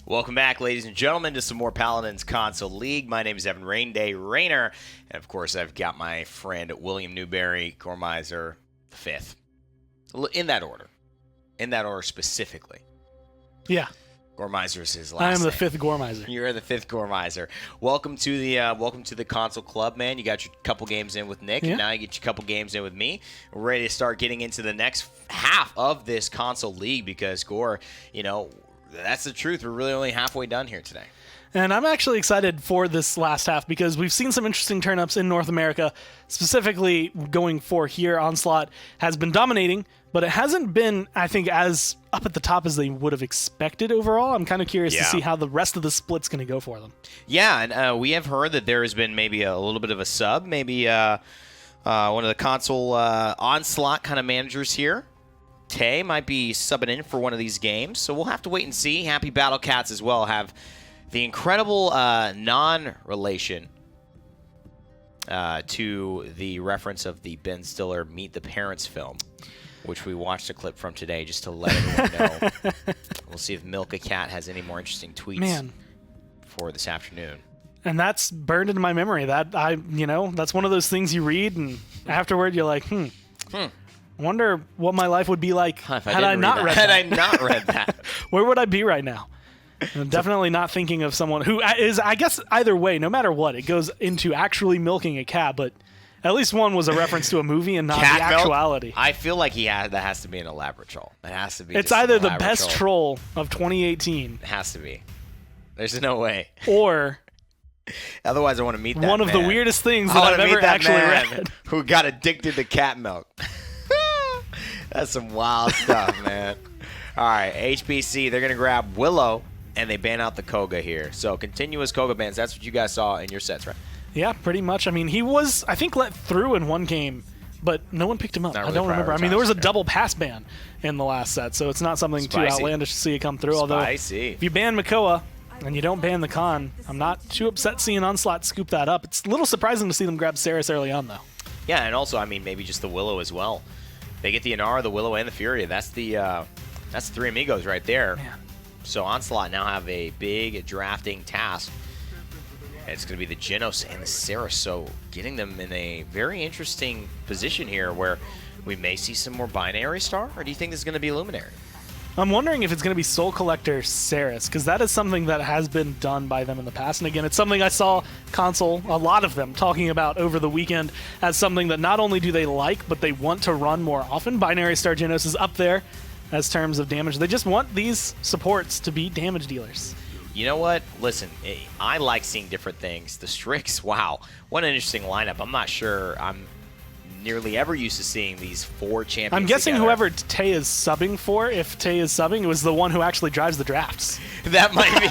Welcome back, ladies and gentlemen, to some more Paladins Console League. My name is Evan Rainday Rayner, and of course, I've got my friend William Newberry, Gormizer, the fifth. In that order. In that order specifically. Yeah. Gormizer is his last I am the name. fifth Gormizer. You're the fifth Gormizer. Welcome to the console club, man. You got your couple games in with Nick, and now you get your couple games in with me. We're ready to start getting into the next half of this console league because Gor, that's the truth. We're really only halfway done here today. And I'm actually excited for this last half because we've seen some interesting turn-ups in North America. Specifically, going for here, Onslaught has been dominating, but it hasn't been, I think, as up at the top as they would have expected overall. I'm kind of curious to see how the rest of the split's going to go for them. Yeah, and we have heard that there has been maybe a little bit of a sub, maybe one of the console Onslaught kind of managers here. Tay might be subbing in for one of these games, so we'll have to wait and see. HappyBattleCats as well have the incredible non-relation to the reference of the Ben Stiller Meet the Parents film, which we watched a clip from today just to let everyone know. We'll see if Milka Cat has any more interesting tweets for this afternoon. And that's burned into my memory. That's one of those things you read, and afterward you're like, I wonder what my life would be like had I not read that. Where would I be right now? I'm definitely not thinking of someone who is, I guess, either way, no matter what, it goes into actually milking a cat, but at least one was a reference to a movie and not cat the actuality. Milk? I feel like that has to be an elaborate troll. It has to be. It's either the best troll of 2018. It has to be. There's no way. Or... Otherwise, I want to meet that one of the weirdest things that I've ever actually read. Who got addicted to cat milk. That's some wild stuff, man. All right, HBC, they're going to grab Willow, and they ban out the Koga here. So continuous Koga bans, that's what you guys saw in your sets, right? Yeah, pretty much. I mean, he was, I think, let through in one game, but no one picked him up. I don't remember. I mean, there was a double pass ban in the last set, so it's not something too outlandish to see it come through. Although, if you ban Makoa and you don't ban the Khan, I'm not too upset seeing Onslaught scoop that up. It's a little surprising to see them grab Saris early on, though. Yeah, and also, I mean, maybe just the Willow as well. They get the Inara, the Willow, and the Fury. That's the three amigos right there. Man. So Onslaught now have a big drafting task. And it's going to be the Genos and the Saris. So getting them in a very interesting position here where we may see some more Binary Star, or do you think this is going to be Luminary? I'm wondering if it's going to be Soul Collector Saris, because that is something that has been done by them in the past. And again, it's something I saw console, a lot of them, talking about over the weekend as something that not only do they like, but they want to run more often. Binary Star Genos is up there as terms of damage. They just want these supports to be damage dealers. You know what? Listen, I like seeing different things. The Strix, wow, what an interesting lineup. I'm not sure I'm nearly ever used to seeing these four champions I'm guessing together. Whoever Tay is subbing for, if Tay is subbing, was the one who actually drives the drafts. That might be.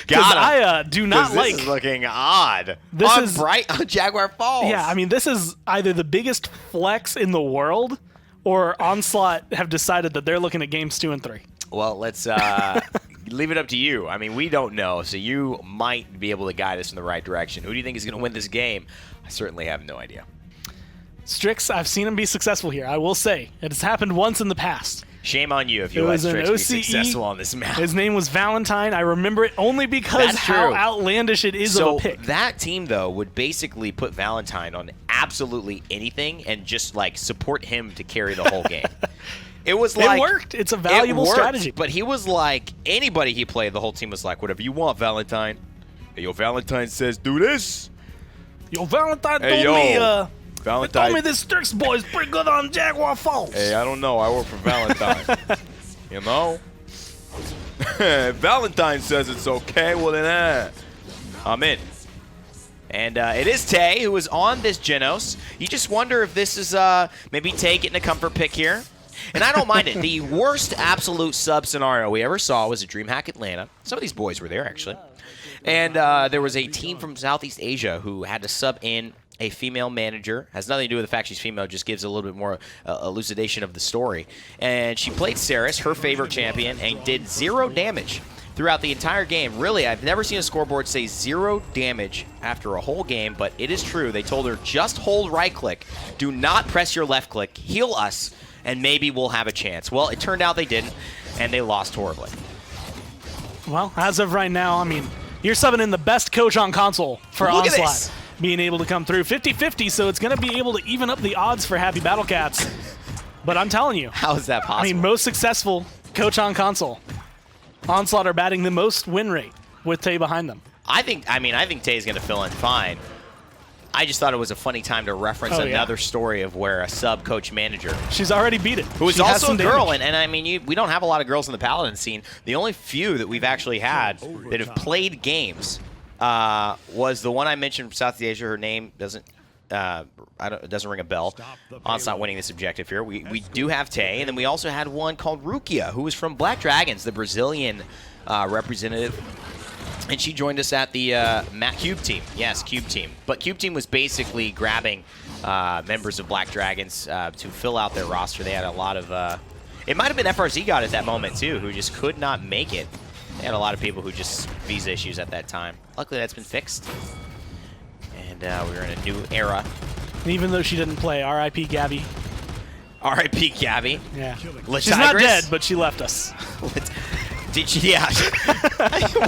Because I do not like... This is looking odd. This on Jaguar Falls. Yeah, I mean, this is either the biggest flex in the world, or Onslaught have decided that they're looking at games 2 and 3. Well, let's leave it up to you. I mean, we don't know, so you might be able to guide us in the right direction. Who do you think is going to win this game? I certainly have no idea. Strix, I've seen him be successful here. I will say it has happened once in the past. Shame on you if you let Strix be successful on this map. His name was Valentine. I remember it only because how outlandish it is of a pick. So that team, though, would basically put Valentine on absolutely anything and just, like, support him to carry the whole game. It was like... It worked. It's a valuable strategy. But he was like, anybody he played, the whole team was like, whatever you want, Valentine. Hey, yo, Valentine says, do this. Yo, Valentine told me... Valentine. They told me this Strix boy is pretty good on Jaguar Falls. Hey, I don't know. I work for Valentine. You know? Valentine says it's okay. Well, then, I'm in. And it is Tay who is on this Genos. You just wonder if this is maybe Tay getting a comfort pick here. And I don't mind it. The worst absolute sub scenario we ever saw was at DreamHack Atlanta. Some of these boys were there, actually. And there was a team from Southeast Asia who had to sub in a female manager. Has nothing to do with the fact she's female, just gives a little bit more elucidation of the story. And she played Saris, her favorite champion, and did 0 damage throughout the entire game. Really, I've never seen a scoreboard say 0 damage after a whole game, but it is true. They told her, just hold right-click. Do not press your left-click. Heal us, and maybe we'll have a chance. Well, it turned out they didn't, and they lost horribly. Well, as of right now, I mean, you're subbing in the best coach on console for Onslaught. Being able to come through 50-50, so it's going to be able to even up the odds for HappyBattleCats. But I'm telling you. How is that possible? I mean, most successful coach on console. Onslaught are batting the most win rate with Tay behind them. I think Tay's going to fill in fine. I just thought it was a funny time to reference another story of where a sub-coach manager. She's already beat it. Who is also a girl, and I mean, we don't have a lot of girls in the Paladin scene. The only few that we've actually had that have played games was the one I mentioned from Southeast Asia. Her name doesn't it doesn't ring a bell. Onslaught winning this objective here. We do have Tay, and then we also had one called Rukia, who was from Black Dragons, the Brazilian representative. And she joined us at the Cube team. Yes, Cube team. But Cube team was basically grabbing members of Black Dragons to fill out their roster. They had a lot of... it might have been FRZ God at that moment, too, who just could not make it. They had a lot of people who just visa issues at that time. Luckily, that's been fixed. And we're in a new era. Even though she didn't play, R.I.P. Gabby. R.I.P. Gabby. Yeah. She's not dead, but she left us. Did she? Yeah.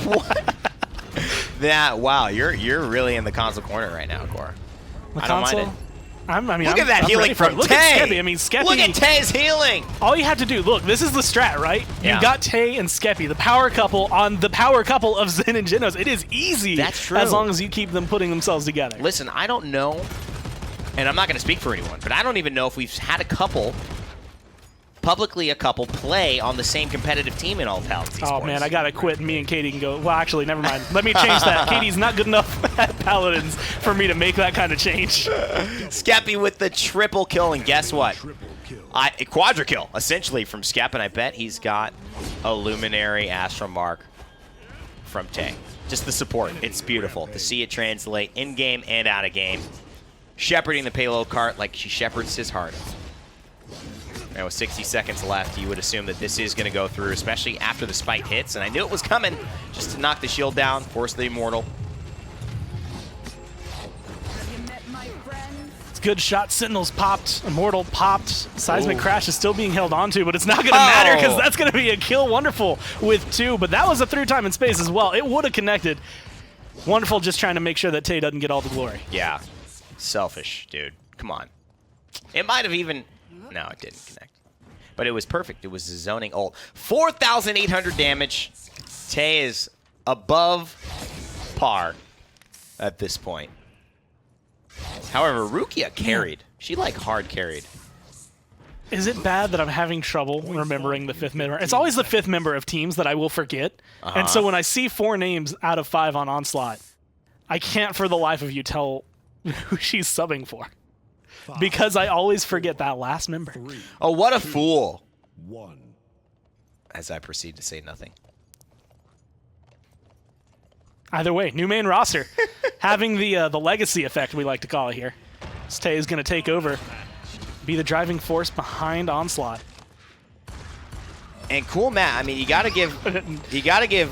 What? That, wow, you're really in the console corner right now, Core. I don't mind it. Look at that healing from Tay. Look at Skeppy. I mean, Skeppy. Look at Tay's healing. All you have to do, look, this is the strat, right? Yeah. You've got Tay and Skeppy, the power couple on the power couple of Zen and Genos. It is easy. That's true. As long as you keep them putting themselves together. Listen, I don't know, and I'm not going to speak for anyone, but I don't even know if we've had a couple, publicly a couple, play on the same competitive team in all Paladins. Oh, man, I got to quit, and me and Katie can go. Well, actually, never mind. Let me change that. Katie's not good enough at Paladins for me to make that kind of change. Skeppy with the triple kill, and guess what? A quadra kill, essentially, from Skep, and I bet he's got a Luminary Astral Mark from Tay. Just the support. It's beautiful to see it translate in-game and out-of-game. Shepherding the payload cart like she shepherds his heart. And with 60 seconds left, you would assume that this is going to go through, especially after the spike hits. And I knew it was coming, just to knock the shield down, force the Immortal. It's a good shot. Sentinel's popped. Immortal popped. Seismic Crash is still being held onto, but it's not going to matter because that's going to be a kill. Wonderful with 2, but that was a through time and space as well. It would have connected. Wonderful, just trying to make sure that Tay doesn't get all the glory. Yeah. Selfish, dude. Come on. It might have even... No, it didn't connect. But it was perfect. It was a zoning ult. 4,800 damage. Tay is above par at this point. However, Rukia carried. She, like, hard carried. Is it bad that I'm having trouble remembering the 5th member? It's always the 5th member of teams that I will forget. And so when I see 4 names out of 5 on Onslaught, I can't for the life of you tell who she's subbing for. Because I always forget that last member. Oh, what a fool. As I proceed to say nothing. Either way, new main roster. Having the legacy effect, we like to call it here. Tay is going to take over. Be the driving force behind Onslaught. And Cool Matt, I mean, you got to give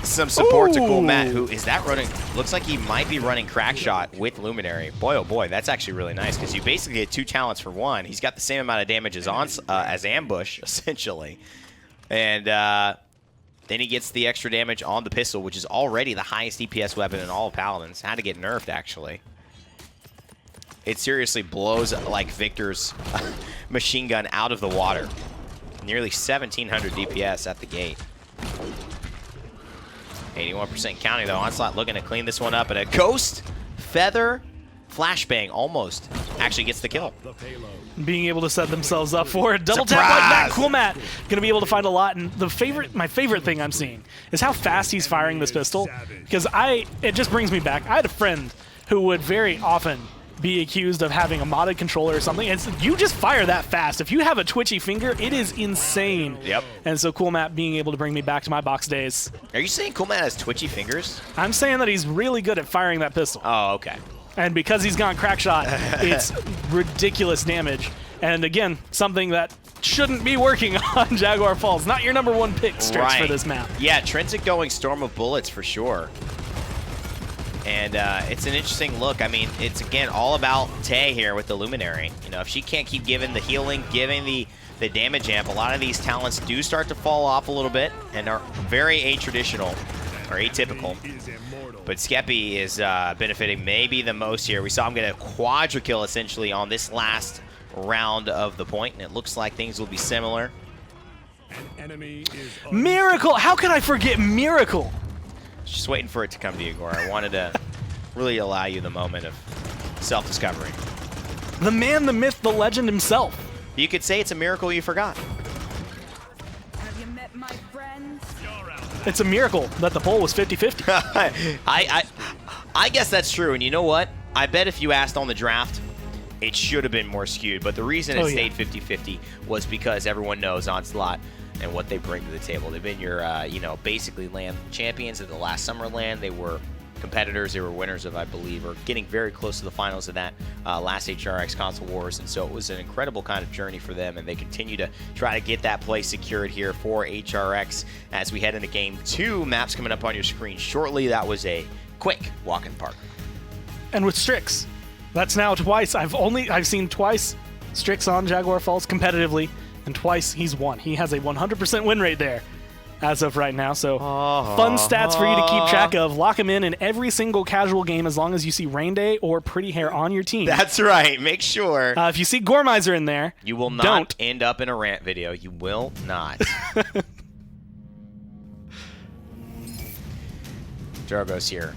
some support to Cool Matt, who is that running? Looks like he might be running Crackshot with Luminary. Boy, oh boy, that's actually really nice because you basically get 2 talents for 1. He's got the same amount of damage as Ambush, essentially. And then he gets the extra damage on the pistol, which is already the highest DPS weapon in all of Paladins. Had to get nerfed, actually. It seriously blows, like, Victor's machine gun out of the water. Nearly 1,700 DPS at the gate. 81% counting, though. Onslaught looking to clean this one up. And a Ghost Feather Flashbang almost actually gets the kill. Being able to set themselves up for a double tap like that. Cool Matt going to be able to find a lot. And my favorite thing I'm seeing is how fast he's firing this pistol. Because it just brings me back. I had a friend who would very often be accused of having a modded controller or something. And you just fire that fast. If you have a twitchy finger, it is insane. Yep. And so Cool Matt being able to bring me back to my box days. Are you saying Cool Matt has twitchy fingers? I'm saying that he's really good at firing that pistol. Oh, okay. And because he's gone Crackshot, it's ridiculous damage. And again, something that shouldn't be working on Jaguar Falls. Not your #1 pick, Strix, for this map. Yeah, Trinsic going Storm of Bullets for sure. And it's an interesting look. I mean, it's, again, all about Tay here with the Luminary. You know, if she can't keep giving the healing, giving the damage amp, a lot of these talents do start to fall off a little bit and are very atraditional or atypical. But Skeppy is benefiting maybe the most here. We saw him get a quadra kill essentially on this last round of the point, and it looks like things will be similar. Miracle! How could I forget Miracle? Just waiting for it to come to you, Gore. I wanted to really allow you the moment of self-discovery. The man, the myth, the legend himself. You could say it's a miracle you forgot. Have you met my friends? It's a miracle that the poll was 50-50. I guess that's true, and you know what? I bet if you asked on the draft, it should have been more skewed, but the reason it stayed 50-50 was because everyone knows Onslaught and what they bring to the table. They've been your, you know, basically LAN champions at the last Summer LAN. They were competitors. They were winners of, I believe, or getting very close to the finals of that last HRX Console Wars, and so it was an incredible kind of journey for them, and they continue to try to get that place secured here for HRX as we head into Game 2. Maps coming up on your screen shortly. That was a quick walk in the park. And with Strix, that's now twice. I've seen twice Strix on Jaguar Falls competitively, and twice he's won. He has a 100% win rate there as of right now, so fun stats for you to keep track of. Lock him in every single casual game as long as you see Rain Day or Pretty Hair on your team. That's right. Make sure. If you see Gormizer in there, you will not end up in a rant video. You will not. Drogo's here.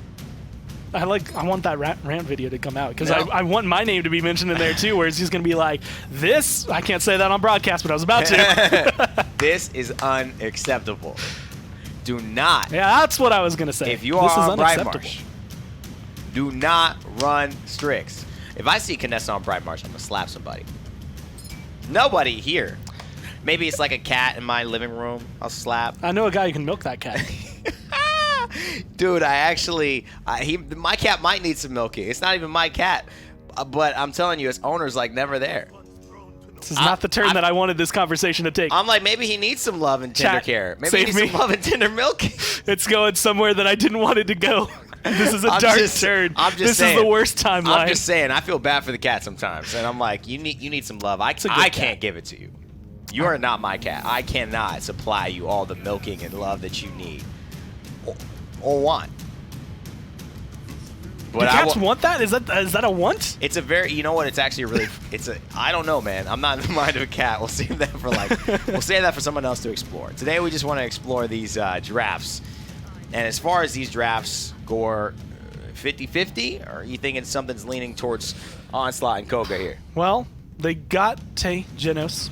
I want that rant video to come out because I want my name to be mentioned in there too, where it's just going to be like, this, I can't say that on broadcast, but I was about to. This is unacceptable. Do not. Yeah, that's what I was going to say. If you are on Bright Marsh, do not run Strix. If I see Kinessa on Bright Marsh, I'm going to slap somebody. Nobody here. Maybe it's like a cat in my living room. I'll slap. I know a guy who can milk that cat. Dude, my cat might need some milking. It's not even my cat, but I'm telling you, its owner's like never there. This is not the turn that I wanted this conversation to take. I'm like, maybe he needs some love and tender care. Maybe he needs some love and tender milking. It's going somewhere that I didn't want it to go. This is a dark turn. This is the worst timeline. I'm just saying, I feel bad for the cat sometimes, and I'm like, you need some love. I can't give it to you. You are not my cat. I cannot supply you all the milking and love that you need or want. But do cats want that? Is that a want? It's a very, you know what? It's actually really, I don't know, man. I'm not in the mind of a cat. We'll save that for we'll save that for someone else to explore. Today we just want to explore these drafts. And as far as these drafts go, 50-50, or are you thinking something's leaning towards Onslaught and Koga here? Well, they got Tay Genos,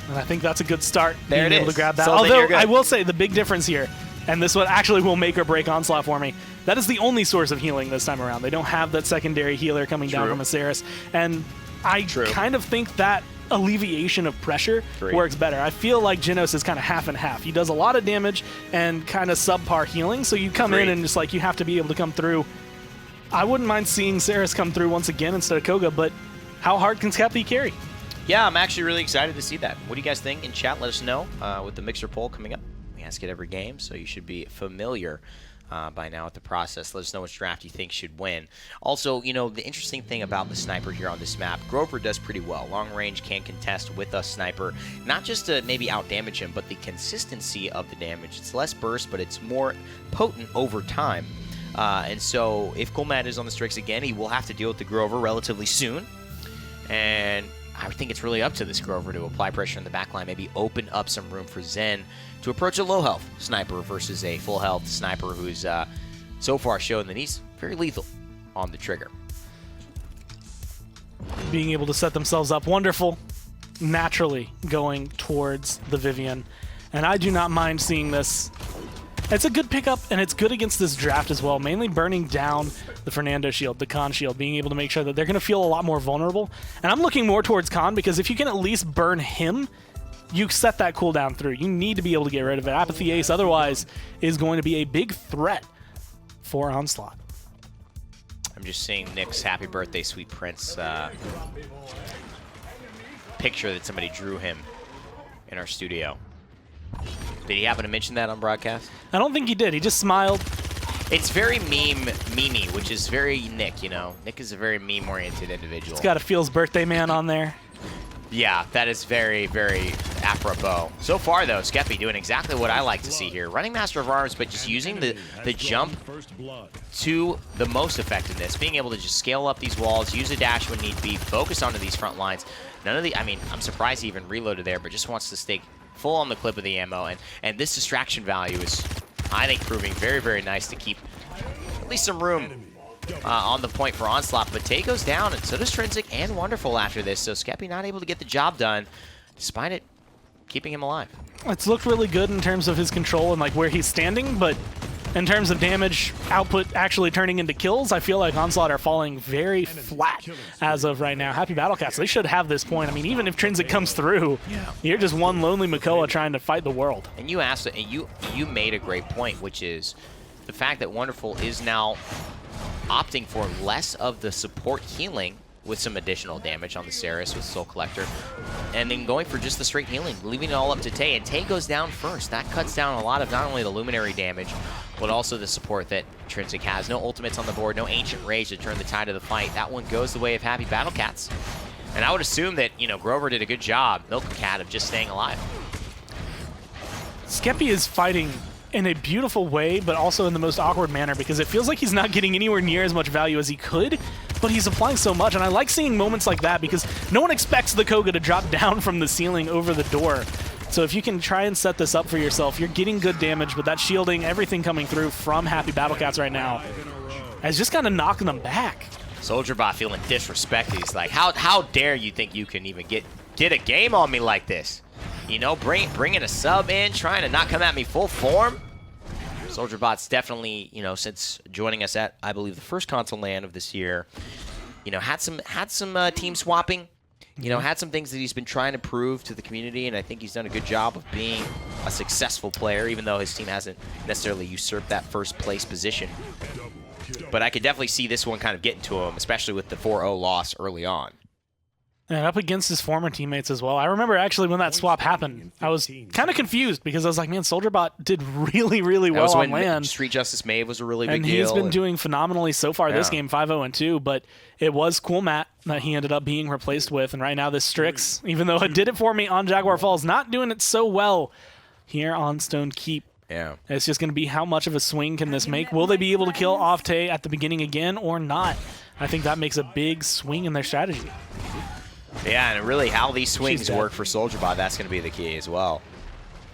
and I think that's a good start. There it is. Being able to grab that. So although I will say the big difference here, and this one actually will make or break Onslaught for me, that is the only source of healing this time around. They don't have that secondary healer coming down from Aceris, and I kind of think that alleviation of pressure works better. I feel like Genos is kind of half and half. He does a lot of damage and kind of subpar healing, so you come in and just like you have to be able to come through. I wouldn't mind seeing Ceres come through once again instead of Koga, but how hard can Skeppy carry? Yeah, I'm actually really excited to see that. What do you guys think in chat? Let us know with the Mixer poll coming up. We ask it every game, so you should be familiar by now with the process. Let us know which draft you think should win. Also, you know, the interesting thing about the sniper here on this map, Grover does pretty well. Long range can contest with a sniper, not just to maybe outdamage him, but the consistency of the damage. It's less burst, but it's more potent over time. And so if Gulmad is on the Strix again, he will have to deal with the Grover relatively soon. And I would think it's really up to this Grover to apply pressure in the backline, maybe open up some room for Zen to approach a low-health sniper versus a full-health sniper who's so far shown that he's very lethal on the trigger. Being able to set themselves up wonderful, naturally going towards the Vivian. And I do not mind seeing this. It's a good pickup, and it's good against this draft as well, mainly burning down the Fernando shield, the Khan shield, being able to make sure that they're going to feel a lot more vulnerable. And I'm looking more towards Khan because if you can at least burn him, you set that cooldown through. You need to be able to get rid of it. Apathy Ace, otherwise, is going to be a big threat for Onslaught. I'm just seeing Nick's Happy Birthday, Sweet Prince picture that somebody drew him in our studio. Did he happen to mention that on broadcast? I don't think he did. He just smiled. It's very meme-y, which is very Nick, you know? Nick is a very meme-oriented individual. It's got a Feels Birthday Man on there. Yeah, that is very, very apropos. So far, though, Skeppy doing exactly what I like to see here. Running Master of Arms, but just using the jump to the most effectiveness. Being able to just scale up these walls, use a dash when need be, focus onto these front lines. None of the, I mean, I'm surprised he even reloaded there, but just wants to stay full on the clip of the ammo. And this distraction value is, I think, proving very, very nice to keep at least some room on the point for Onslaught. But Tay goes down, and so does Trinsic and Wonderful after this. So Skeppy not able to get the job done, despite it keeping him alive. It's looked really good in terms of his control and like where he's standing, but in terms of damage output actually turning into kills, I feel like Onslaught are falling very flat as of right now. HappyBattleCats, they should have this point. I mean, even if Trinsic comes through, you're just one lonely Makoa trying to fight the world. And you asked, and you made a great point, which is the fact that Wonderful is now opting for less of the support healing with some additional damage on the Ceres with Soul Collector, and then going for just the straight healing, leaving it all up to Tay, and Tay goes down first. That cuts down a lot of not only the Luminary damage, but also the support that Trinsic has. No ultimates on the board, no Ancient Rage to turn the tide of the fight. That one goes the way of HappyBattleCats. And I would assume that, you know, Grover did a good job, Milk-Cat, of just staying alive. Skeppy is fighting in a beautiful way, but also in the most awkward manner, because it feels like he's not getting anywhere near as much value as he could, but he's applying so much, and I like seeing moments like that because no one expects the Koga to drop down from the ceiling over the door. So if you can try and set this up for yourself, you're getting good damage, but that shielding, everything coming through from HappyBattleCats right now is just kind of knocking them back. SoldierBot feeling disrespected. He's like, how dare you think you can even get a game on me like this? You know, bringing a sub in, trying to not come at me full form. SoldierBot's definitely, you know, since joining us at, I believe, the first console LAN of this year, you know, had some team swapping. You know, had some things that he's been trying to prove to the community, and I think he's done a good job of being a successful player, even though his team hasn't necessarily usurped that first place position. But I could definitely see this one kind of getting to him, especially with the 4-0 loss early on. And up against his former teammates as well. I remember actually when that swap happened, I was kind of confused because I was like, man, SoldierBot did really, really well on LAN. Street Justice Mave was a really big deal. And he's been doing phenomenally so far this game, 5-0-2, but it was Cool Matt that he ended up being replaced with. And right now this Strix, even though it did it for me on Jaguar Falls, not doing it so well here on Stone Keep. Yeah. It's just going to be how much of a swing can this make. Will they be able to kill off Tay at the beginning again or not? I think that makes a big swing in their strategy. Yeah, and really how these swings work for SoldierBot, that's going to be the key as well.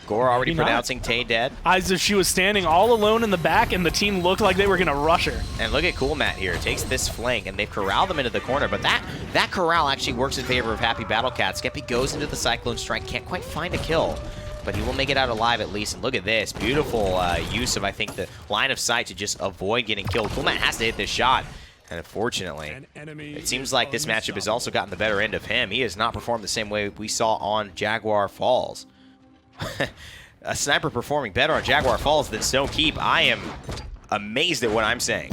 Gore already pronouncing Tay dead. As if she was standing all alone in the back, and the team looked like they were going to rush her. And look at Cool Matt here. Takes this flank, and they've corralled them into the corner. But that corral actually works in favor of HappyBattleCats. Skeppy goes into the Cyclone Strike. Can't quite find a kill, but he will make it out alive at least. And look at this. Beautiful use of, I think, the line of sight to just avoid getting killed. Cool Matt has to hit this shot. And unfortunately, it seems like this matchup has also gotten the better end of him. He has not performed the same way we saw on Jaguar Falls. A sniper performing better on Jaguar Falls than Stone Keep. I am amazed at what I'm saying.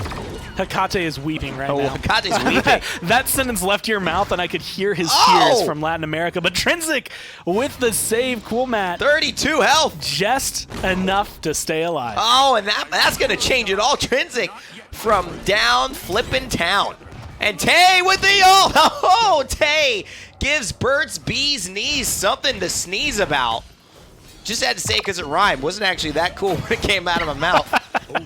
Hecate is weeping right now. Hecate's weeping. That sentence left your mouth, and I could hear his tears from Latin America. But Trinsic with the save, Cool Matt. 32 health. Just enough to stay alive. Oh, and that's going to change it all. Trinsic from down flippin' town. And Tay with the ult. Oh, Tay gives Burt's Bee's Knees something to sneeze about. Just had to say because it rhymed. Wasn't actually that cool when it came out of my mouth. But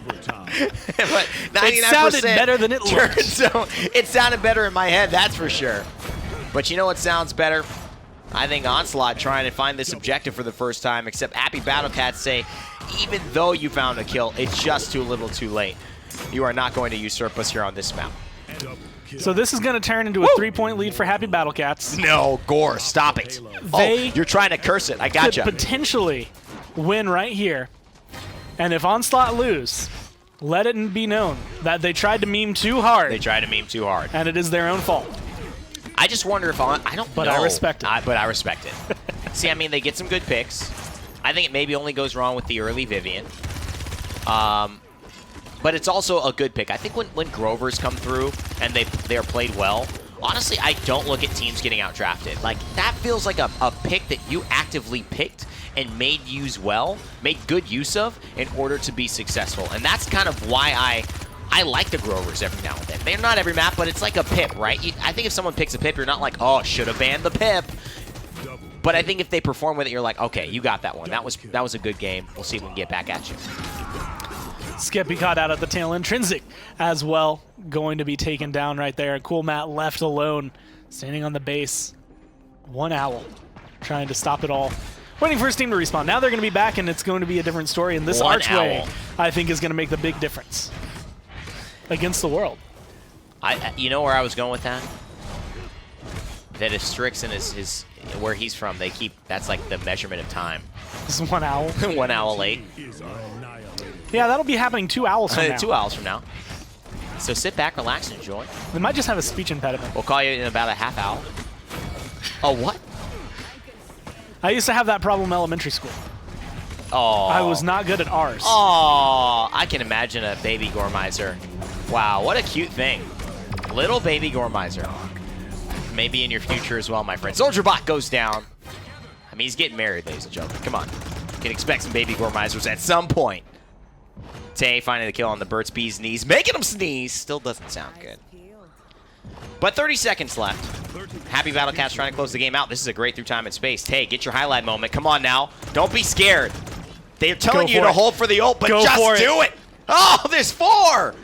99% it sounded better than it looked. So it sounded better in my head, that's for sure. But you know what sounds better? I think Onslaught trying to find this objective for the first time, except HappyBattleCats say, even though you found a kill, it's just too little too late. You are not going to usurp us here on this map. So this is going to turn into a 3-point lead for HappyBattleCats. No, Gore, stop it. You're trying to curse it. I gotcha. Could potentially win right here. And if Onslaught lose, let it be known that they tried to meme too hard. They tried to meme too hard. And it is their own fault. I just wonder if I don't know. But I respect it. But I respect it. See, I mean, they get some good picks. I think it maybe only goes wrong with the early Vivian. But it's also a good pick. I think when Grovers come through and they are played well, honestly, I don't look at teams getting out-drafted. Like, that feels like a pick that you actively picked and made good use of in order to be successful. And that's kind of why I like the Grovers every now and then. They're not every map, but it's like a pip, right? I think if someone picks a pip, you're not like, oh, should have banned the pip. But I think if they perform with it, you're like, okay, you got that one. That was a good game. We'll see if we can get back at you. Skeppy caught out at the tail. Intrinsic as well, going to be taken down right there. Cool Matt left alone, standing on the base. One Owl trying to stop it all. Waiting for his team to respawn. Now they're going to be back, and it's going to be a different story. And this archway, I think, is going to make the big difference against the world. You know where I was going with that? That if Strixon is where he's from, that's like the measurement of time. This is 1 Owl. 1 owl late. Yeah, that'll be happening 2 owls from now. 2 owls from now. So sit back, relax, and enjoy. They might just have a speech impediment. We'll call you in about a half hour. Oh, what? I used to have that problem in elementary school. Oh. I was not good at ours. Oh, I can imagine a baby Gormizer. Wow, what a cute thing. Little baby Gormizer. Maybe in your future as well, my friend. Soldier Bot goes down. I mean, he's getting married, ladies and gentlemen. Come on. You can expect some baby Gormizers at some point. Tay finding the kill on the Burt's Bee's knees, making him sneeze. Still doesn't sound good. But 30 seconds left. HappyBattleCats trying to close the game out. This is a great through time and space. Tay, get your highlight moment. Come on now. Don't be scared. They're telling you to hold for the ult, but just do it. Oh, there's 4.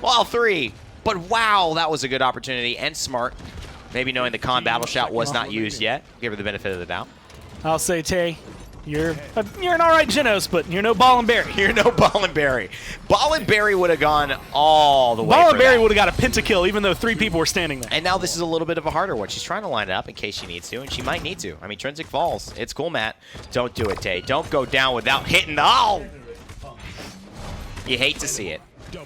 Well, 3. But wow, that was a good opportunity and smart. Maybe knowing the con battle shot was not used yet. Give her the benefit of the doubt. I'll say, Tay, you're an all right Genos, but you're no Ball and Berry. You're no Ball and Berry. Ball and Berry would have gone all the way. Ball and Berry would have got a pentakill, even though 3 people were standing there. And now this is a little bit of a harder one. She's trying to line it up in case she needs to, and she might need to. I mean, Trinsic falls. It's cool, Matt. Don't do it, Tay. Don't go down without hitting. Oh! You hate to see it.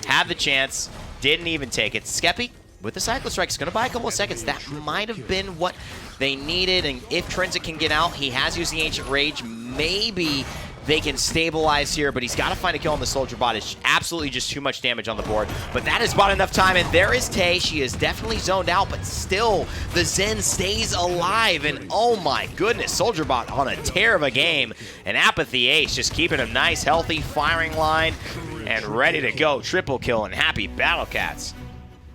Had the chance. Didn't even take it. Skeppy with the Cyclo Strike is going to buy a couple of seconds. That might have been what they needed, and if Trinsic can get out, he has used the Ancient Rage. Maybe they can stabilize here, but he's got to find a kill on the Soldier Bot. It's absolutely just too much damage on the board, but that has bought enough time, and there is Tay. She is definitely zoned out, but still, the Zen stays alive, and oh my goodness, Soldier Bot on a tear of a game, and Apathy Ace just keeping him nice, healthy, firing line, and ready to go. Triple kill and HappyBattleCats.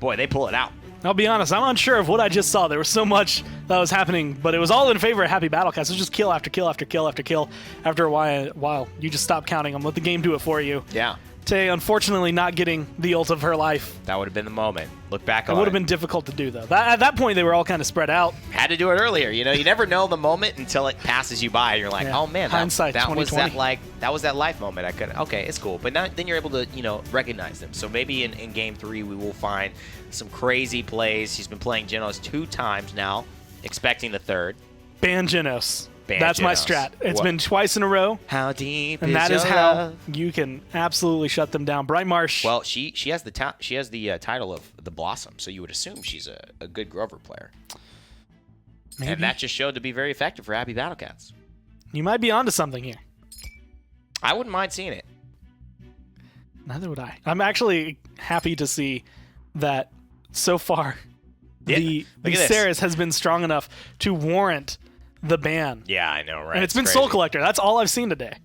Boy, they pull it out. I'll be honest, I'm unsure of what I just saw. There was so much that was happening, but it was all in favor of HappyBattleCats. It was just kill after kill after kill after kill. After a while, you just stop counting them. Let the game do it for you. Yeah. Tay, unfortunately, not getting the ult of her life. That would have been the moment. Look back on it. It would have been difficult to do, though. At that point, they were all kind of spread out. Had to do it earlier. You know, you never know the moment until it passes you by. You're like, oh man, hindsight, that was that life moment. I could. Okay, it's cool. But then you're able to, recognize them. So maybe in game 3 we will find some crazy plays. He's been playing Genos 2 times now, expecting the 3rd. Ban Genos. That's my strat. It's been twice in a row. How deep and that is how you can absolutely shut them down. Bright Marsh. Well, she has the title of the Blossom, so you would assume she's a good Grover player. Maybe. And that just showed to be very effective for HappyBattleCats. You might be onto something here. I wouldn't mind seeing it. Neither would I. I'm actually happy to see that so far the Ceres has been strong enough to warrant the ban. Yeah, I know, right? And it's been crazy. Soul Collector. That's all I've seen today.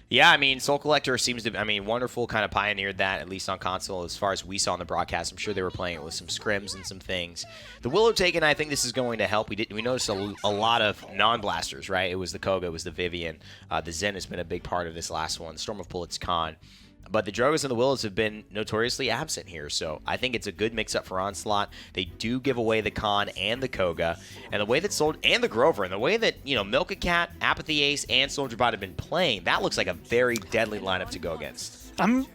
Yeah, I mean, Soul Collector seems to, Wonderful kind of pioneered that, at least on console, as far as we saw in the broadcast. I'm sure they were playing it with some scrims and some things. The Willow Taken, I think this is going to help. We noticed a lot of non-blasters, right? It was the Koga, it was the Vivian. The Zen has been a big part of this last one. Storm of Pullets Khan. But the Drogos and the Willows have been notoriously absent here, so I think it's a good mix-up for Onslaught. They do give away the Khan and the Koga, and the way that and the Grover, and the way that, Milka-Cat, Apathy Ace, and Soldier Bot have been playing, that looks like a very deadly lineup to go against. I'm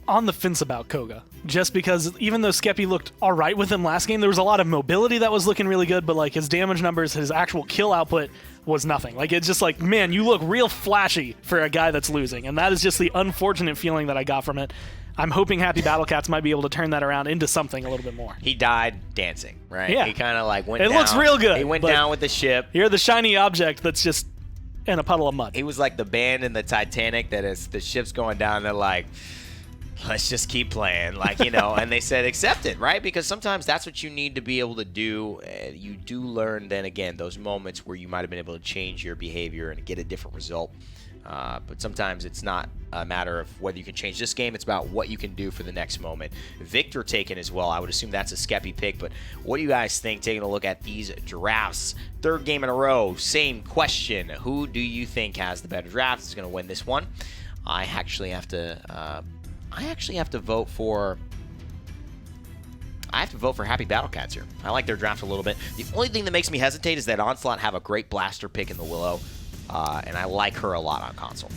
on the fence about Koga, just because even though Skeppy looked all right with him last game, there was a lot of mobility that was looking really good, but like his damage numbers, his actual kill output was nothing. Like, it's just like, man, you look real flashy for a guy that's losing, and that is just the unfortunate feeling that I got from it. I'm hoping HappyBattleCats might be able to turn that around into something a little bit more. He died dancing, right? Yeah. He kind of like went down. It looks real good. He went down with the ship. You're the shiny object that's just in a puddle of mud. He was like the band in the Titanic that is, the ship's going down, and they're like, let's just keep playing, like, you know, and they said accept it, right? Because sometimes that's what you need to be able to do. You do learn then again those moments where you might have been able to change your behavior and get a different result. But sometimes it's not a matter of whether you can change this game, it's about what you can do for the next moment. Victor taken as well. I would assume that's a Skeppy pick, but what do you guys think taking a look at these drafts? Third game in a row, same question. Who do you think has the better draft, is going to win this one? I actually have to vote for HappyBattleCats here. I like their draft a little bit. The only thing that makes me hesitate is that Onslaught have a great blaster pick in the Willow, and I like her a lot on console.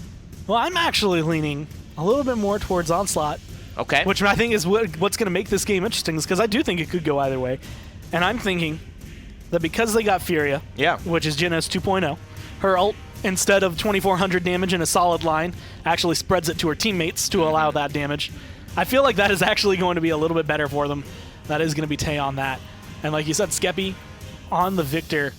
Well, I'm actually leaning a little bit more towards Onslaught. Okay. Which I think is what's going to make this game interesting, is because I do think it could go either way. And I'm thinking that because they got Furia, which is Genos 2.0, her ult, instead of 2,400 damage in a solid line, actually spreads it to her teammates to allow that damage. I feel like that is actually going to be a little bit better for them. That is going to be Tay on that. And like you said, Skeppy on the Victor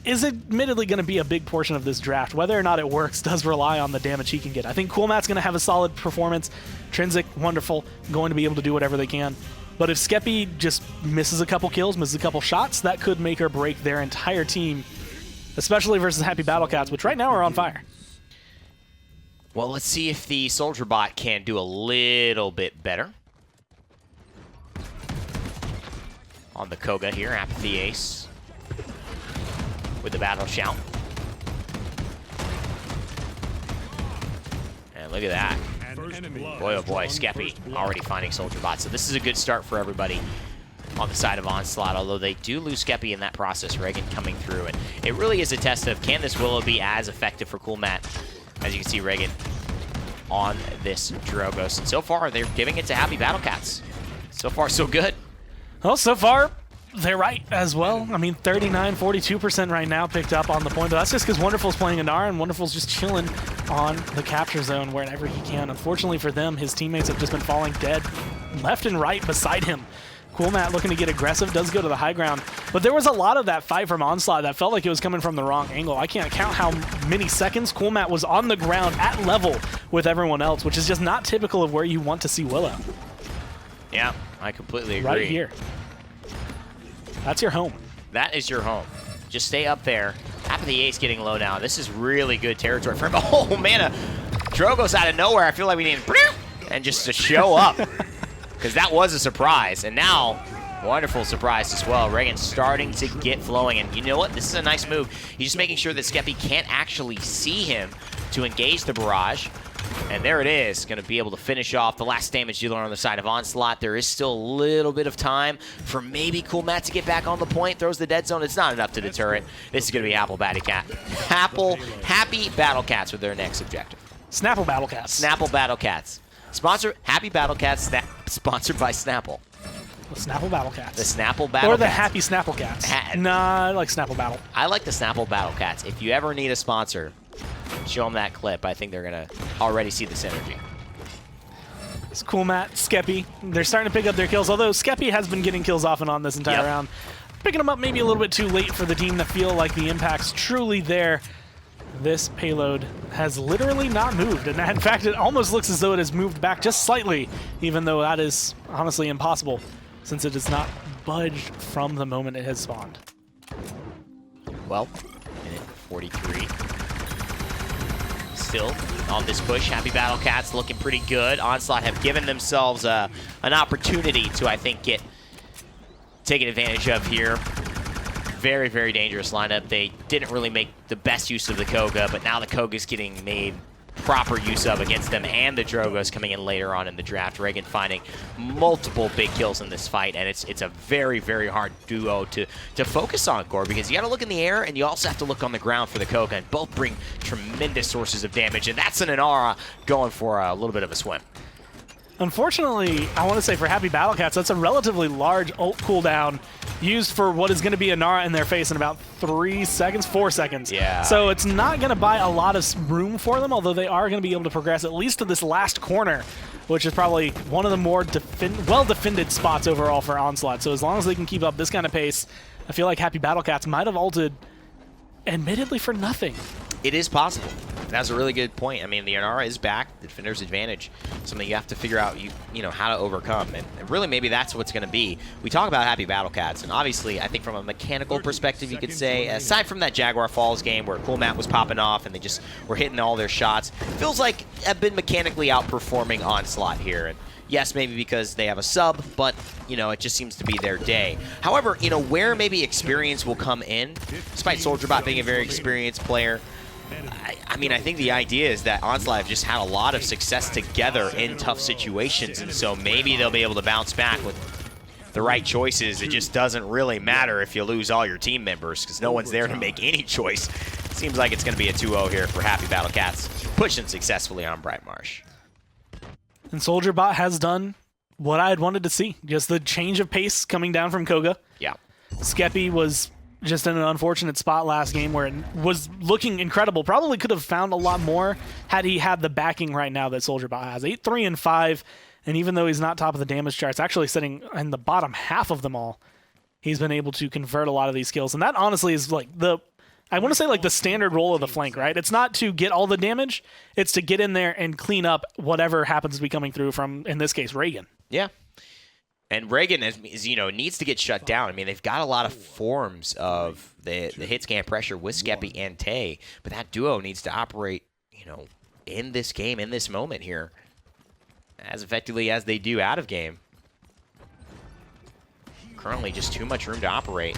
is admittedly going to be a big portion of this draft. Whether or not it works does rely on the damage he can get. I think Coolmat's going to have a solid performance. Trinsic, wonderful, going to be able to do whatever they can. But if Skeppy just misses a couple kills, misses a couple shots, that could make or break their entire team, especially versus HappyBattleCats, which right now are on fire. Well, let's see if the Soldier Bot can do a little bit better. On the Koga here, Apathy Ace with the Battle Shout. And look at that. Boy, oh boy, Skeppy already finding Soldier Bot. So this is a good start for everybody on the side of Onslaught, although they do lose Skeppy in that process. Reagan coming through, and it really is a test of, can this Willow be as effective for Coolmat? As you can see, Reagan on this Drogos. And so far, they're giving it to HappyBattleCats. So far, so good. Well, so far, they're right as well. I mean, 39, 42% right now picked up on the point, but that's just because Wonderful's playing Inara, and Wonderful's just chilling on the capture zone wherever he can. Unfortunately for them, his teammates have just been falling dead left and right beside him. Coolmat looking to get aggressive, does go to the high ground, but there was a lot of that fight from Onslaught that felt like it was coming from the wrong angle. I can't count how many seconds Coolmat was on the ground at level with everyone else, which is just not typical of where you want to see Willow. Yeah, I completely agree. Right here. That's your home. That is your home. Just stay up there. Apathy Ace getting low now. This is really good territory for him. Oh, man, Drogos out of nowhere. I feel like we need him and just to show up. Because that was a surprise. And now, wonderful surprise as well. Reagan starting to get flowing. And you know what? This is a nice move. He's just making sure that Skeppy can't actually see him to engage the barrage. And there it is. Going to be able to finish off the last damage dealer on the side of Onslaught. There is still a little bit of time for maybe Coolmat to get back on the point. Throws the dead zone. It's not enough to deter it. This is going to be HappyBattleCats with their next objective. SnappleBattleCats. SnappleBattleCats. Sponsor HappyBattleCats, sponsored by Snapple. The SnappleBattleCats. The SnappleBattleCats. Or the Happy SnappleCats. Nah, I like SnappleBattle. I like the SnappleBattleCats. If you ever need a sponsor, show them that clip. I think they're going to already see the synergy. It's Coolmat, Skeppy. They're starting to pick up their kills, although Skeppy has been getting kills off and on this entire round. Picking them up maybe a little bit too late for the team to feel like the impact's truly there. This payload has literally not moved, and in fact, it almost looks as though it has moved back just slightly, even though that is honestly impossible, since it has not budged from the moment it has spawned. Well, minute 43. Still on this push, HappyBattleCats looking pretty good. Onslaught have given themselves an opportunity to, I think, get taken advantage of here. Very, very dangerous lineup. They didn't really make the best use of the Koga, but now the Koga's getting made proper use of against them, and the Drogos coming in later on in the draft. Reagan finding multiple big kills in this fight, and it's a very, very hard duo to focus on, Gore, because you got to look in the air, and you also have to look on the ground for the Koga, and both bring tremendous sources of damage, and that's an Inara going for a little bit of a swim. Unfortunately, I want to say for HappyBattleCats, that's a relatively large ult cooldown used for what is going to be Inara in their face in about 3 seconds, 4 seconds. Yeah. So it's not going to buy a lot of room for them, although they are going to be able to progress at least to this last corner, which is probably one of the more well-defended spots overall for Onslaught. So as long as they can keep up this kind of pace, I feel like HappyBattleCats might have ulted admittedly for nothing. It is possible. That's a really good point. I mean, the Inara is back, the defender's advantage, something you have to figure out, you know, how to overcome. And really, maybe that's what's going to be. We talk about HappyBattleCats, and obviously, I think from a mechanical perspective, you could say, aside from that Jaguar Falls game where Cool Matt was popping off and they just were hitting all their shots, feels like have been mechanically outperforming Onslaught here. And yes, maybe because they have a sub, but, you know, it just seems to be their day. However, you know, where maybe experience will come in, despite SoldierBot being a very experienced player, I mean, I think the idea is that Onslaught have just had a lot of success together in tough situations, and so maybe they'll be able to bounce back with the right choices. It just doesn't really matter if you lose all your team members, because no one's there to make any choice. Seems like it's going to be a 2-0 here for HappyBattleCats, pushing successfully on Brightmarsh. And SoldierBot has done what I had wanted to see. Just the change of pace coming down from Koga. Yeah. Skeppy was just in an unfortunate spot last game where it was looking incredible. Probably could have found a lot more had he had the backing right now that SoldierBot has. 8-3-5, and even though he's not top of the damage charts, actually sitting in the bottom half of them all, he's been able to convert a lot of these kills. And that honestly is like I want to say like the standard role of the flank, right? It's not to get all the damage, it's to get in there and clean up whatever happens to be coming through from, in this case, Reagan. Yeah. And Reagan is, you know, needs to get shut down. I mean, they've got a lot of forms of the hit scan pressure with Skeppy and Tay, but that duo needs to operate, you know, in this game, in this moment here, as effectively as they do out of game. Currently, just too much room to operate.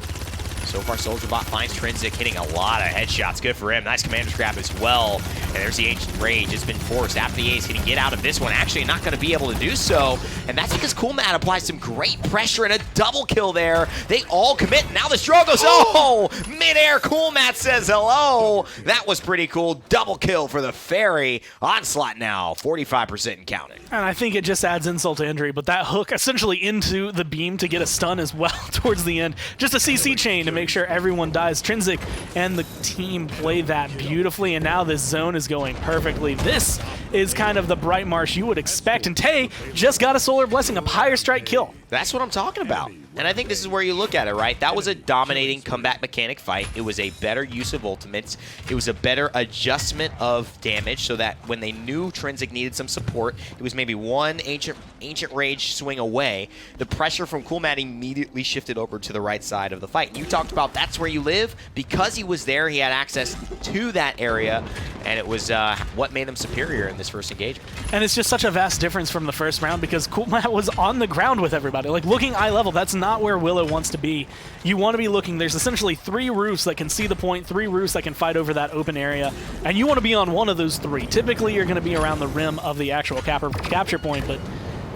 So far, SoldierBot finds Trinsic hitting a lot of headshots. Good for him. Nice commander's grab as well. And there's the Ancient Rage. It's been forced after the ace. Can he get out of this one? Actually, not going to be able to do so. And that's because Cool Matt applies some great pressure and a double kill there. They all commit. Now the straw goes, oh! Midair, Cool Matt says hello. That was pretty cool. Double kill for the Fairy. Onslaught now, 45% and counting. And I think it just adds insult to injury, but that hook essentially into the beam to get a stun as well towards the end. Just a CC chain to make sure everyone dies. Trinsic and the team play that beautifully, and now this zone is going perfectly. This is kind of the Brightmarsh you would expect, and Tay just got a Solar Blessing, a Pyre Strike kill. That's what I'm talking about. And I think this is where you look at it, right? That was a dominating comeback mechanic fight. It was a better use of ultimates. It was a better adjustment of damage so that when they knew Trinsic needed some support, it was maybe one Ancient Rage swing away. The pressure from Cool Matt immediately shifted over to the right side of the fight. You talked about that's where you live. Because he was there, he had access to that area, and it was what made him superior in this first engagement. And it's just such a vast difference from the first round because Cool Matt was on the ground with everybody. Like, looking eye level, that's not where Willow wants to be. You want to be looking, there's essentially 3 roofs that can see the point, 3 roofs that can fight over that open area, and you want to be on one of those 3. Typically, you're going to be around the rim of the actual capture point, but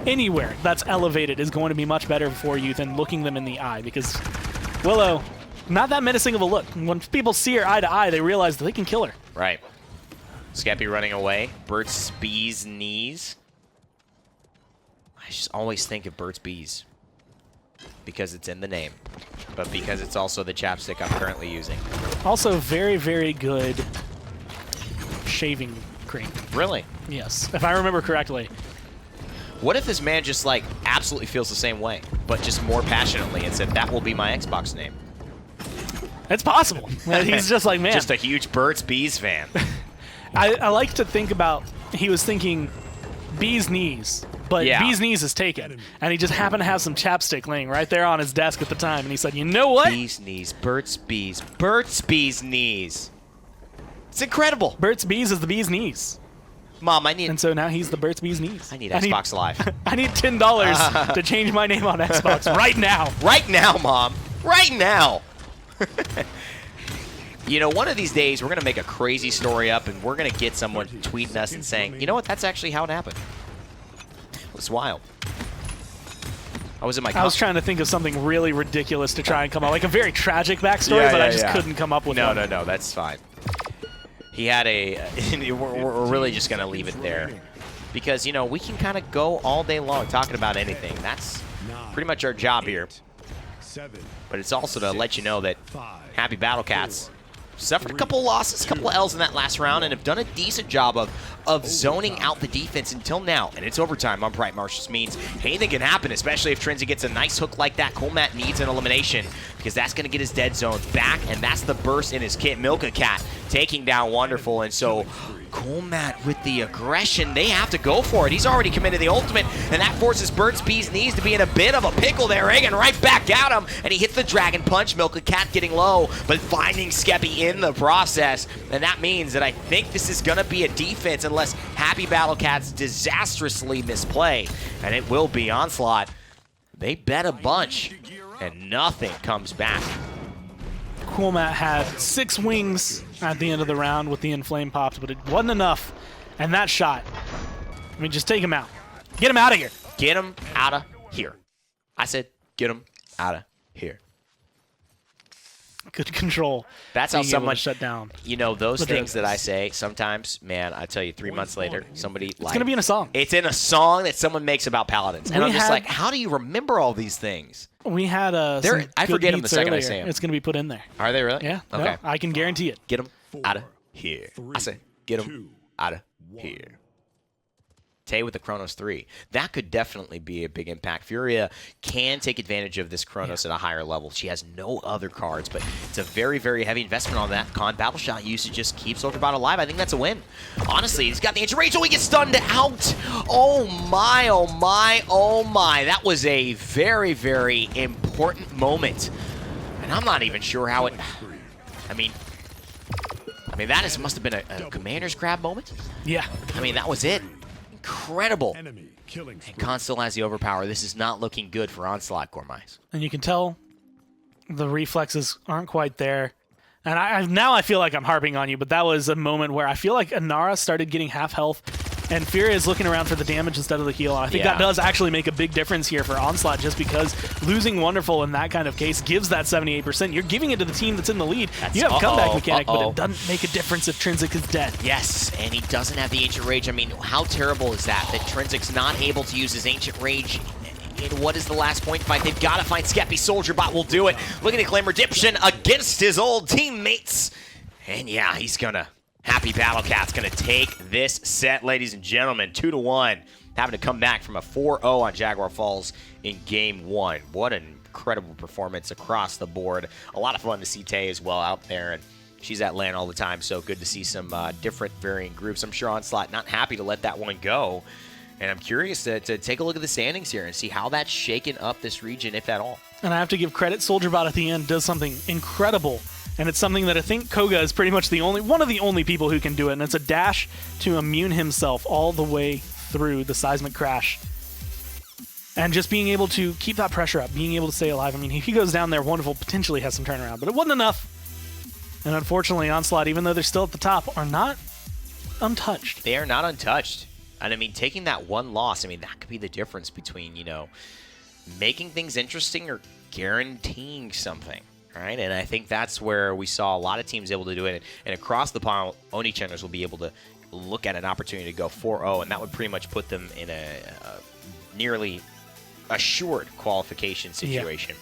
anywhere that's elevated is going to be much better for you than looking them in the eye, because Willow, not that menacing of a look. When people see her eye to eye, they realize that they can kill her. Right. Skeppy running away. Burt's Bees knees. I just always think of Burt's Bees because it's in the name, but because it's also the chapstick I'm currently using. Also, very, very good shaving cream. Really? Yes, if I remember correctly. What if this man just, like, absolutely feels the same way, but just more passionately and said, that will be my Xbox name? It's possible. He's just like, man. Just a huge Burt's Bees fan. I like to think about, he was thinking Bees Knees, but yeah. Bees Knees is taken. And he just happened to have some chapstick laying right there on his desk at the time. And he said, you know what? Bees Knees, Burt's Bees, Burt's Bees Knees. It's incredible. Burt's Bees is the Bees Knees. Mom, I need... And so now he's the Burt's Bees Knees. I need Xbox Live. I need $10 to change my name on Xbox right now. Right now, Mom. Right now. You know, one of these days, we're going to make a crazy story up, and we're going to get someone tweeting us and saying, you know what, that's actually how it happened. It was wild. I was in my car. I was trying to think of something really ridiculous to try and come up, like a very tragic backstory, but I just couldn't come up with one. No, that's fine. He had a... we're really just going to leave it there. Because, you know, we can kind of go all day long talking about anything. That's pretty much our job here. But it's also to let you know that HappyBattleCats suffered a couple losses, a couple L's in that last round, and have done a decent job of zoning out the defense until now. And it's overtime on Brightmarsh. Means anything can happen, especially if Trinsic gets a nice hook like that. Cool Matt needs an elimination. because that's going to get his dead zones back, and that's the burst in his kit. HappyBattleCats taking down Wonderful, and so Coolmat with the aggression, they have to go for it. He's already committed the ultimate, and that forces Burt's Bee's knees to be in a bit of a pickle there. Egan right back at him, and he hits the Dragon Punch. HappyBattleCat getting low, but finding Skeppy in the process, and that means that I think this is going to be a defense unless HappyBattleCats disastrously misplay, and it will be Onslaught. They bet a bunch, and nothing comes back. Coolmat had 6 wings at the end of the round with the inflame pops, but it wasn't enough. And that shot, I mean, just take him out. Get him out of here. Get him out of here. I said, get him out of here. Good control. That's how someone shut down. You know, those things that I say sometimes, man, I tell you, 3 months later, somebody It's going to be in a song. It's in a song that someone makes about Paladins. And I'm just like, how do you remember all these things? We had I forget them the second I say them. It's going to be put in there. Are they really? Yeah. Okay. No, I can guarantee it. Get them out of here. I say, get them out of here. Tay with the Chronos 3. That could definitely be a big impact. Furia can take advantage of this Chronos at a higher level. She has no other cards, but it's a very, very heavy investment on that. Con Battle Shot usage just keeps Soldierbot alive. I think that's a win. Honestly, he's got the Ancient Rage, he gets stunned out. Oh my, oh my, oh my. That was a very, very important moment. And I'm not even sure how it... I mean, that must have been a commander's grab moment. Yeah. I mean, that was it. Incredible. And Con still has the overpower. This is not looking good for Onslaught, Gormais. And you can tell the reflexes aren't quite there. And now I feel like I'm harping on you, but that was a moment where I feel like Inara started getting half health, and Furia is looking around for the damage instead of the heal. And I think that does actually make a big difference here for Onslaught, just because losing Wonderful in that kind of case gives that 78%. You're giving it to the team that's in the lead. You have a comeback mechanic, but it doesn't make a difference if Trinsic is dead. Yes, and he doesn't have the Ancient Rage. I mean, how terrible is that Trinsic's not able to use his Ancient Rage in what is the last point fight? They've got to find Skeppy. Soldierbot will do it. Looking to claim redemption against his old teammates. And yeah, he's gonna... HappyBattleCats gonna take this set, ladies and gentlemen, 2-1. Having to come back from a 4-0 on Jaguar Falls in Game 1. What an incredible performance across the board. A lot of fun to see Tay as well out there, and she's at LAN all the time, so good to see some different varying groups. I'm sure Onslaught not happy to let that one go, and I'm curious to take a look at the standings here and see how that's shaken up this region, if at all. And I have to give credit, Soldierbot at the end does something incredible. And it's something that I think Koga is pretty much one of the only people who can do it, and it's a dash to immune himself all the way through the seismic crash. And just being able to keep that pressure up, being able to stay alive. I mean, if he goes down there, Wonderful potentially has some turnaround, but it wasn't enough. And unfortunately, Onslaught, even though they're still at the top, are not untouched. They are not untouched. And I mean, taking that one loss, I mean, that could be the difference between, you know, making things interesting or guaranteeing something. Right, and I think that's where we saw a lot of teams able to do it. And across the pond, Oni channels will be able to look at an opportunity to go 4-0, and that would pretty much put them in a nearly assured qualification situation.